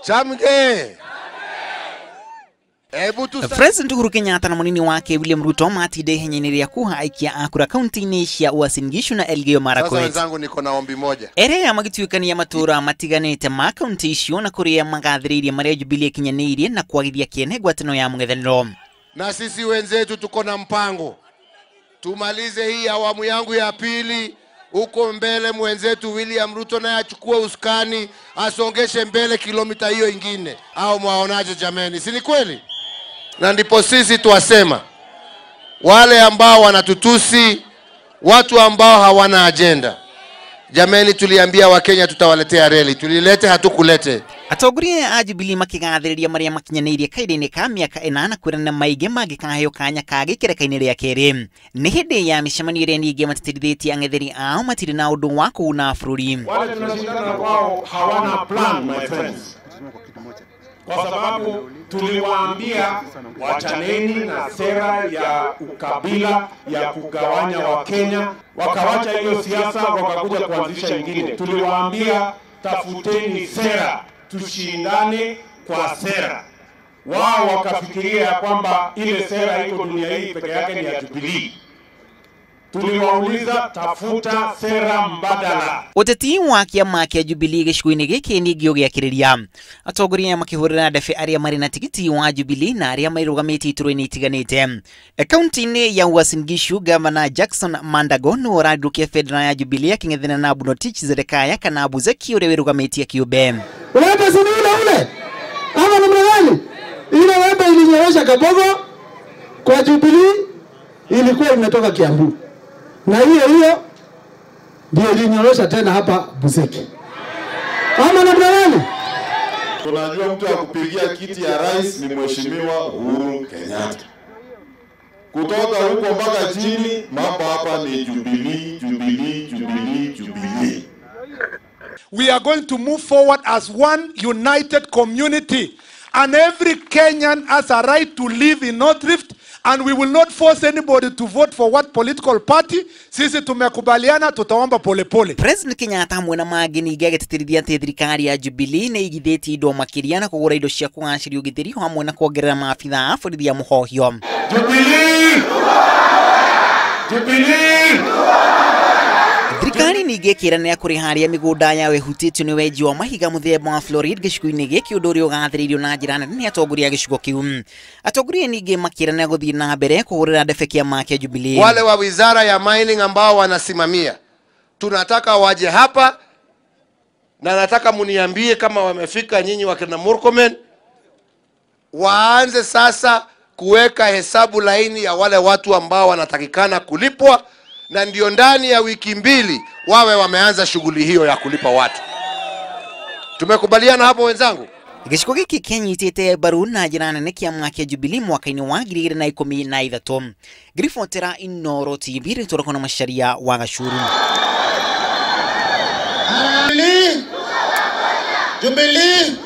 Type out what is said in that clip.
Chamge. President Uhuru Kenyatta na munini wake William Ruto matide henyeneria kuhaikia akura kaunti-ini cia Uasin Gishu na Elgeyo Marakwet. Sasa wenzangu niko na ombi moja. Erea magituikania matura matiganite ma kaunti icio na kuria magathiriria maria Jubilee kinyanirie na kwagithia kiene gwatano ya mung'ethaniro. Na sisi wenzetu tuko na mpango. Tumalize hii awamu yangu ya pili. Uko mbele mwenzetu William Ruto na achukue usukani, asongeshe mbele kilomita hiyo ingine. Au mwaonaje jameni? Si ni kweli? Na ndipo sisi tuwasema wale ambao wanatutusi, watu ambao hawana agenda. Jameni, tuliambia Wakenya tutawaletea reli, tulilete hatukulete. Atogurie Jubilee makigathiriria maria makinyanirie kaide-ini ka miaka 8 kwirana maige magikaheyo kanya kagikireka-ini ria keri. Ni hindi ya micemania iria ningi matitithĩtie ang'etheri ao matiri na undu wa kuuna bururi. Wale tunashindana kwao hawana plan, my friends. Kwa sababu tuliwaambia wachaneni na sera ya ukabila ya kugawanya Wakenya, wakawacha hiyo siasa wakakuja kuanzisha ingine. Tuliwaambia tafuteni sera, tushindane kwa sera. Wao wakafikiria kwamba ile sera iko dunia hii peke yake ni ya Jubilee. Tuliwauliza tafuta sera mbadala. Uteti wa kiama kia Jubilee gĩcigo-inĩ gĩkĩ ningĩ ũgĩakĩrĩria. Atongoria makĩhũrĩra ndebe arĩa marĩ na tigiti wa Jubilee na arĩa marũgamĩte iturwa-inĩ itiganĩte. Kaunti-inĩ ya Uasin Gishu, Gavana Jackson Mandago no ũrathũkia bendera ya Jubilee akĩng'ethana na Bunotich Zedekaya kana Buzeki ũrĩa wĩrũgamĩtie kĩũmbe. Wembe si ule ama namna gani? Ile wembe ilinyorosha Kabogo kwa Jubilee ilikuwa imetoka Kiambu. Na hiyo ndio ilinyorosha tena hapa Buzeki. Ama namna gani? Tunajua mtu akupigia kiti ya rais ni Mheshimiwa Uhuru Kenyatta. Kutoka huko mpaka chini mambo hapa ni Jubilee, Jubilee, Jubilee, Jubilee. We are going to move forward as one united community, and every Kenyan has a right to live in North Rift, and we will not force anybody to vote for what political party. Sisi tumekubaliana tutaomba pole pole. President Kenyatta hamwe na mageni gagĩtĩtĩrithia atĩ thirikari ya Jubilee nĩ igithĩtie indo makĩria na kũgũra indo cia kũgacĩria ũgitĩri hamwe na kuongerera maabitha a borithi ya mũhohio. Jubilee! Jubilee! Thirikari ningĩ ĩkĩranĩra kũrĩharia mĩgũnda ya wehutĩtio nĩ wenji wa mahiga mũthemba wa fluoride gĩcigo-inĩ gĩkĩ, ũndũ ũrĩa ũgathĩrĩirio na njĩra nene nĩ atongoria a gĩcigo kĩu. Atongoria ningĩ makĩranĩra gũthiĩ na mbere kũhũrĩra ndebe kĩama kĩa Jubilee. Wale wa wizara ya mining ambao wanasimamia, tunataka waje hapa na nataka muniambie kama wamefika nyinyi wakina Murkomen, waanze sasa kuweka hesabu laini ya wale watu ambao wanatakikana kulipwa, na ndio ndani ya wiki 2 wawe wameanza shughuli hiyo ya kulipa watu. Tumekubaliana hapo wenzangu? Gĩcigo gĩkĩ kĩanyitĩte mbaru na njĩra nene kĩama kĩa Jubilee mwaka-inĩ wa 2013. Ngiribotera Inooro TV rĩtũrako na Macharia wa Gachuru. Jubilee! Jubilee!